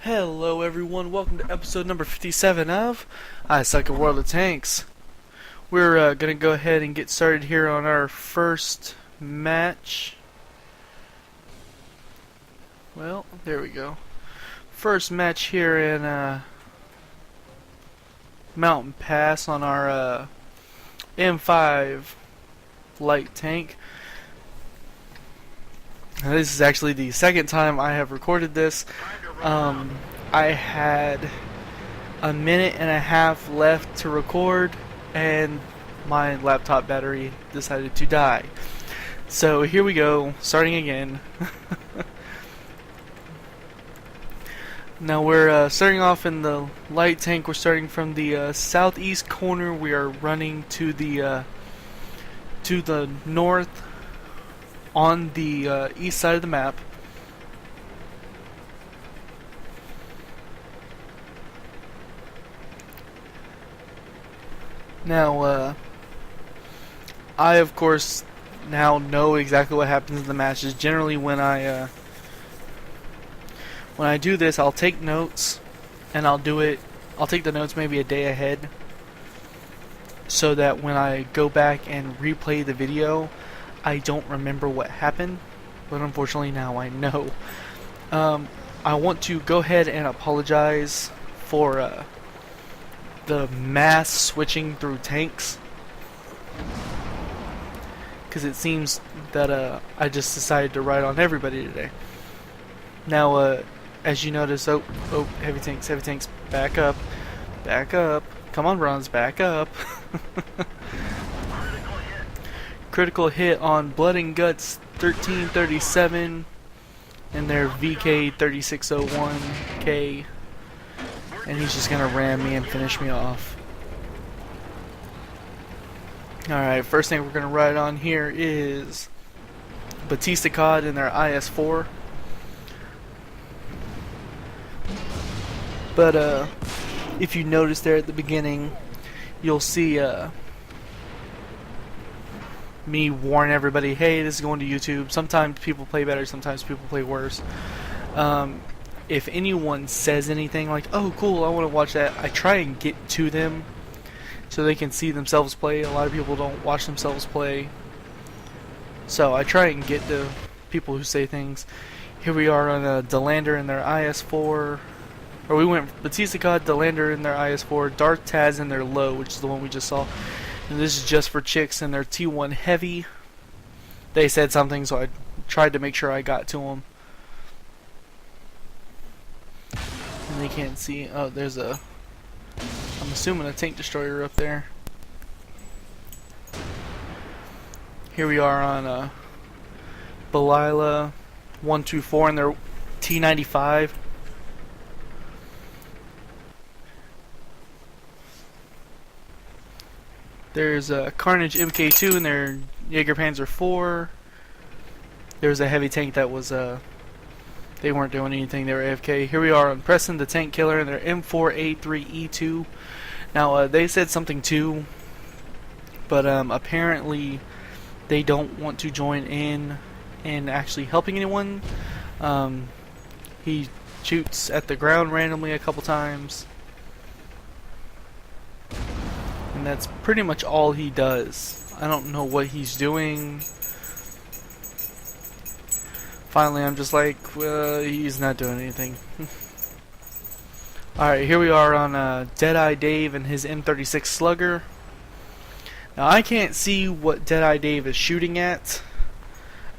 Hello everyone, welcome to episode number 57 of I Suck at World of Tanks. We're gonna go ahead and get started here on our first match. Well, there we go. First match here in Mountain Pass on our M5 light tank. Now, this is actually the second time I have recorded this. I had a minute and a half left to record and my laptop battery decided to die. So here we go, starting again. Now we're starting off in the light tank. We're starting from the southeast corner. We are running to the north on the east side of the map. Now, I of course now know exactly what happens in the matches. Generally, when I do this, I'll take notes, and I'll take the notes maybe a day ahead, so that when I go back and replay the video, I don't remember what happened. But unfortunately, now I know. I want to go ahead and apologize for the mass switching through tanks, because it seems that I just decided to ride on everybody today. Now, as you notice, oh, heavy tanks, back up, come on, bronze, back up. Critical hit on Blood and Guts 1337 and their VK 3601K. And he's just gonna ram me and finish me off. Alright, first thing we're gonna ride on here is Batista COD in their IS-4. But if you notice there at the beginning, you'll see me warn everybody, hey, this is going to YouTube. Sometimes people play better, sometimes people play worse. If anyone says anything like, oh cool, I want to watch that, I try and get to them so they can see themselves play. A lot of people don't watch themselves play, so I try and get to people who say things. Here we are on a Delander in their IS-4, or we went Batista COD, Delander in their IS-4, Dark Taz in their low, which is the one we just saw, and this is just for chicks in their T1 heavy. They said something, so I tried to make sure I got to them. And they can't see. Oh, there's I'm assuming a tank destroyer up there. Here we are on Belila 124 in their T95. There's a Carnage MK2 in their Jägerpanzer 4. There's a heavy tank that was they weren't doing anything, they were AFK. Here we are on Preston the Tank Killer in their M4A3E2. Now, they said something too, but apparently they don't want to join in actually helping anyone. He shoots at the ground randomly a couple times, and that's pretty much all he does. I don't know what he's doing. Finally, I'm just like, he's not doing anything. Alright, here we are on Deadeye Dave and his M36 Slugger. Now, I can't see what Deadeye Dave is shooting at.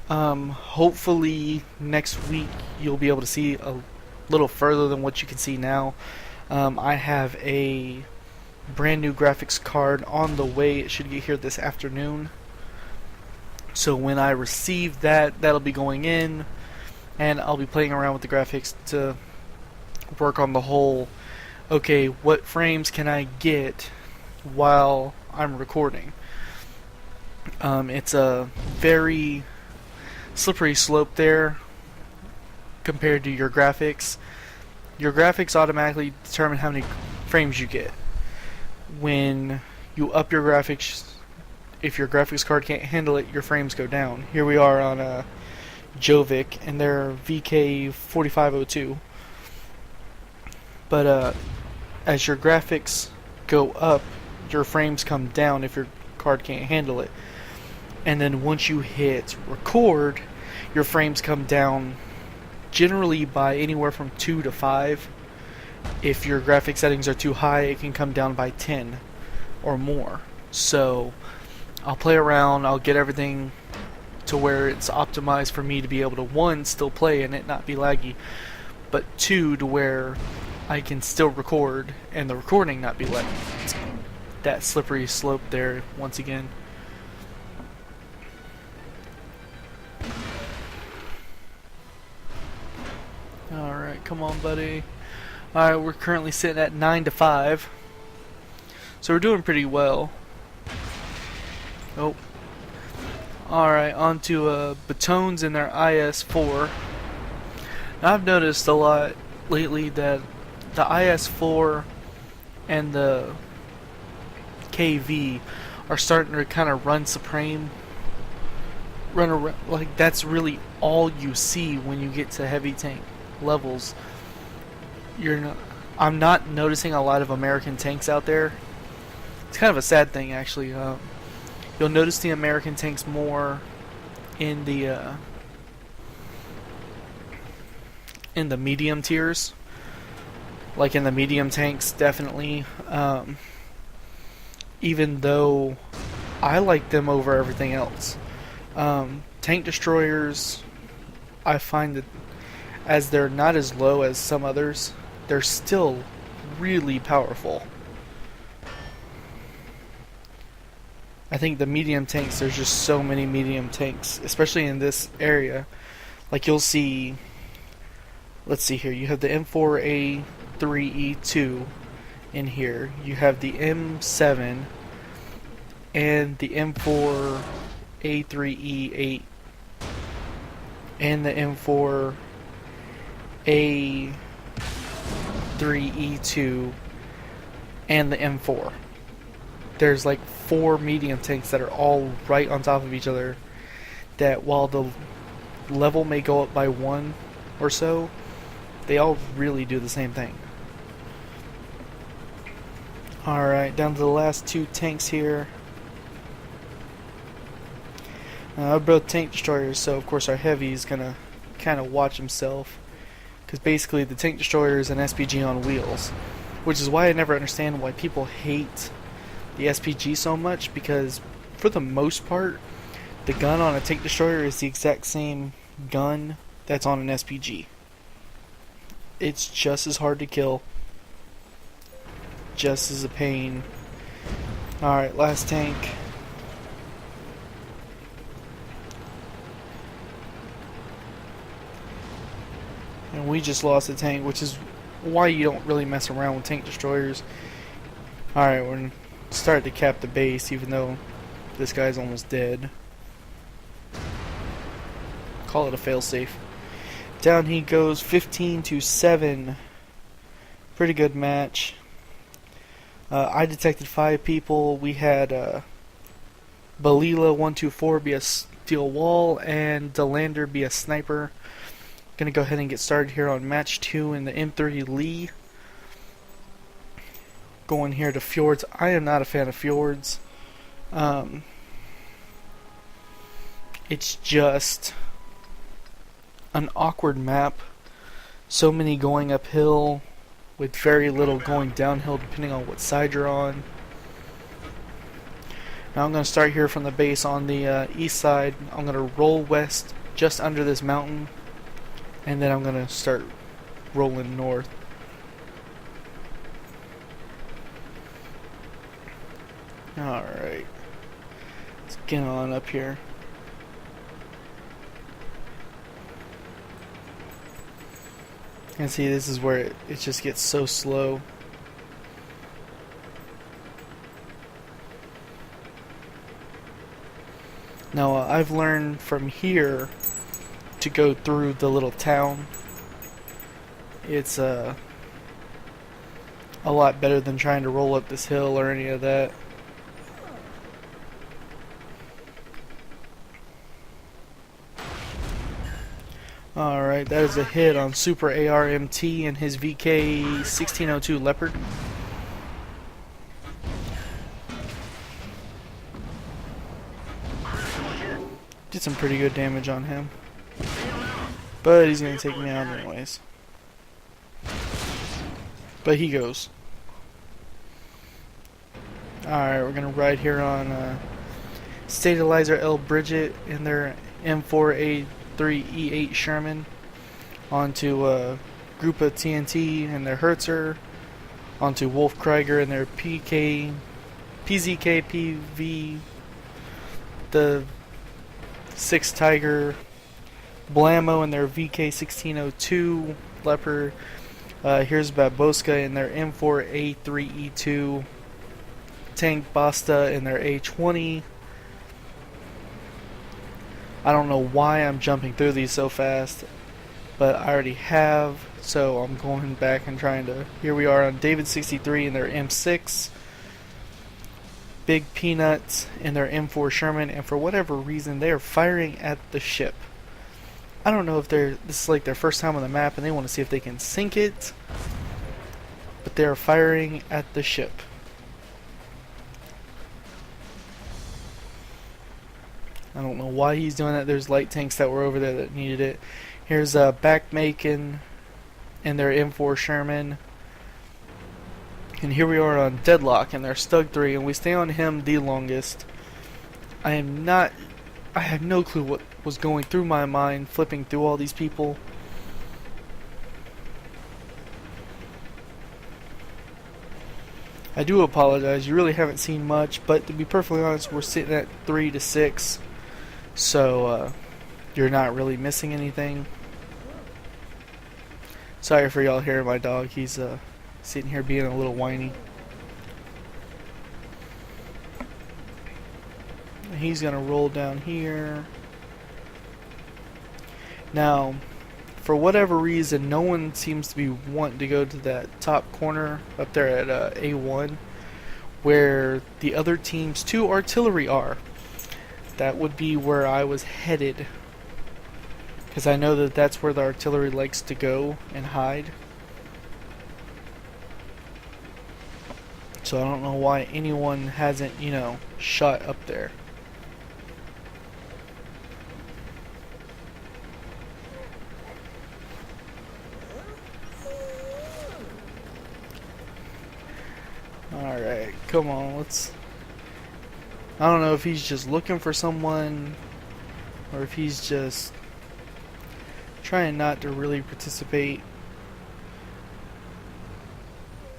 Hopefully, next week you'll be able to see a little further than what you can see now. I have a brand new graphics card on the way. It should get here this afternoon. So when I receive that, that'll be going in, and I'll be playing around with the graphics to work on the whole, okay, what frames can I get while I'm recording? It's a very slippery slope there compared to your graphics. Your graphics automatically determine how many frames you get. When you up your graphics, if your graphics card can't handle it, your frames go down. Here we are on Jovic and their VK4502. But as your graphics go up, your frames come down if your card can't handle it. And then once you hit record, your frames come down generally by anywhere from 2 to 5. If your graphic settings are too high, it can come down by 10 or more. So I'll play around, I'll get everything to where it's optimized for me to be able to, one, still play and it not be laggy, but two, to where I can still record and the recording not be laggy. It's that slippery slope there once again. Alright, come on, buddy. Alright, we're currently sitting at 9 to 5. So we're doing pretty well. Oh. Alright, on to Batones in their IS-4. Now, I've noticed a lot lately that the IS-4 and the KV are starting to kind of run supreme. Run around, like that's really all you see when you get to heavy tank levels. I'm not noticing a lot of American tanks out there. It's kind of a sad thing, actually. You'll notice the American tanks more in the medium tiers. Like in the medium tanks, definitely. Even though I like them over everything else. Tank destroyers, I find that as they're not as low as some others, they're still really powerful. I think the medium tanks, there's just so many medium tanks, especially in this area. Like you'll see, let's see here, you have the M4A3E2 in here. You have the M7 and the M4A3E8 and the M4A3E2 and the M4. There's like 4 medium tanks that are all right on top of each other, that while the level may go up by 1 or so, they all really do the same thing. Alright, down to the last 2 tanks here. We're both tank destroyers, so of course our heavy is gonna kind of watch himself, because basically the tank destroyer is an SPG on wheels, which is why I never understand why people hate the SPG so much, because for the most part the gun on a tank destroyer is the exact same gun that's on an SPG. It's just as hard to kill, just as a pain. Alright, last tank. And we just lost a tank, which is why you don't really mess around with tank destroyers. Alright, we're starting to cap the base, even though this guy's almost dead. Call it a failsafe. Down he goes, 15 to 7. Pretty good match. I detected 5 people. We had Balila124 be a steel wall and Delander be a sniper. Gonna go ahead and get started here on match 2 in the M30 Lee. Going here to Fjords. I am not a fan of Fjords. It's just an awkward map. So many going uphill with very little going downhill depending on what side you're on. Now I'm going to start here from the base on the east side. I'm going to roll west just under this mountain, and then I'm going to start rolling north. Alright, let's get on up here. And see, this is where it just gets so slow. Now I've learned from here to go through the little town. It's a lot better than trying to roll up this hill or any of that. Alright. Alright, that is a hit on Super ARMT and his VK 1602 Leopard. Did some pretty good damage on him. But he's going to take me out anyways. But he goes. Alright, we're going to ride here on Stabilizer L Bridget in their M4A3E8 Sherman. Onto Grupa TNT and their Howitzer. Onto Wolf Krieger and their PZK-PV. The 6 Tiger. Blammo and their VK1602 Leopard. Here's Baboska in their M4A3E2. Tank Basta in their A20. I don't know why I'm jumping through these so fast, but I already have, so I'm going back and trying to. Here we are on David 63 in their M6. Big Peanuts in their M4 Sherman, and for whatever reason they are firing at the ship. I don't know if this is like their first time on the map and they want to see if they can sink it, but they are firing at the ship. I don't know why he's doing that. There's light tanks that were over there that needed it. Here's Back Macon and their M4 Sherman. And here we are on Deadlock and their Stug 3, and we stay on him the longest. I have no clue what was going through my mind flipping through all these people. I do apologize, you really haven't seen much, but to be perfectly honest, we're sitting at 3 to 6, so you're not really missing anything. Sorry for y'all hearing my dog, he's sitting here being a little whiny. He's gonna roll down here. Now, for whatever reason, no one seems to be wanting to go to that top corner up there at A1, where the other team's 2 artillery are. That would be where I was headed, because I know that that's where the artillery likes to go and hide. So I don't know why anyone hasn't, shot up there. Alright, come on, let's. I don't know if he's just looking for someone or if he's just trying not to really participate.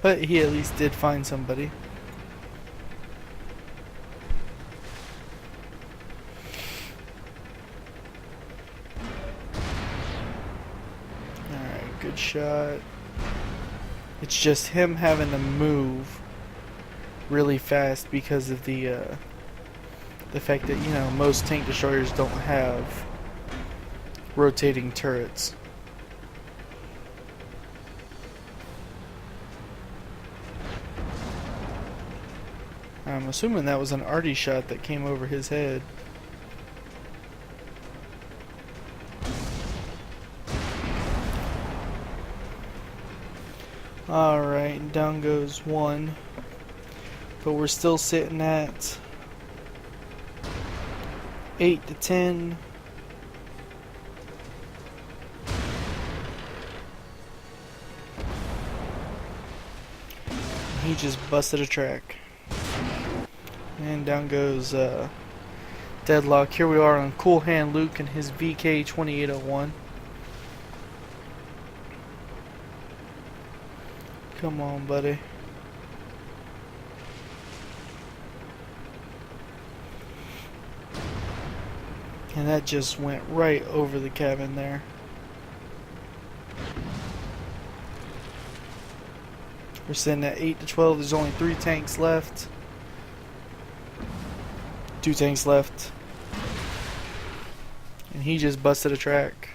But he at least did find somebody. Alright, good shot. It's just him having to move really fast because of the fact that most tank destroyers don't have rotating turrets. I'm assuming that was an arty shot that came over his head. Alright, down goes one. But we're still sitting at 8 to 10. He just busted a track. And down goes Deadlock. Here we are on Cool Hand Luke and his VK 2801. Come on, buddy. And that just went right over the cabin there. We're sitting at 8 to 12. There's only 3 tanks left. 2 tanks left. And he just busted a track.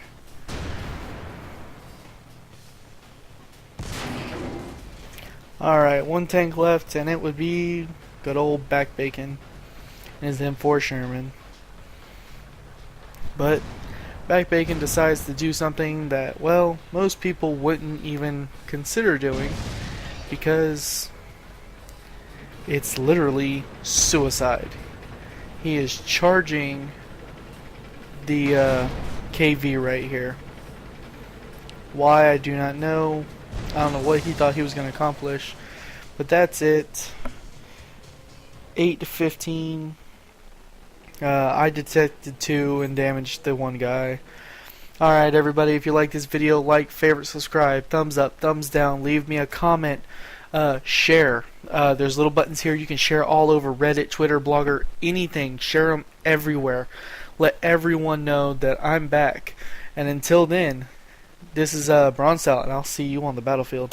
Alright, 1 tank left, and it would be good old Back Bacon and his M4 Sherman. But Back Bacon decides to do something that, well, most people wouldn't even consider doing because it's literally suicide. He is charging the KV right here. Why, I do not know. I don't know what he thought he was going to accomplish, but that's it. 8 to 15. I detected 2 and damaged the 1 guy. Alright everybody, if you like this video, like, favorite, subscribe, thumbs up, thumbs down, leave me a comment, share. There's little buttons here you can share all over Reddit, Twitter, Blogger, anything. Share them everywhere. Let everyone know that I'm back. And until then, this is Bronze Out, and I'll see you on the battlefield.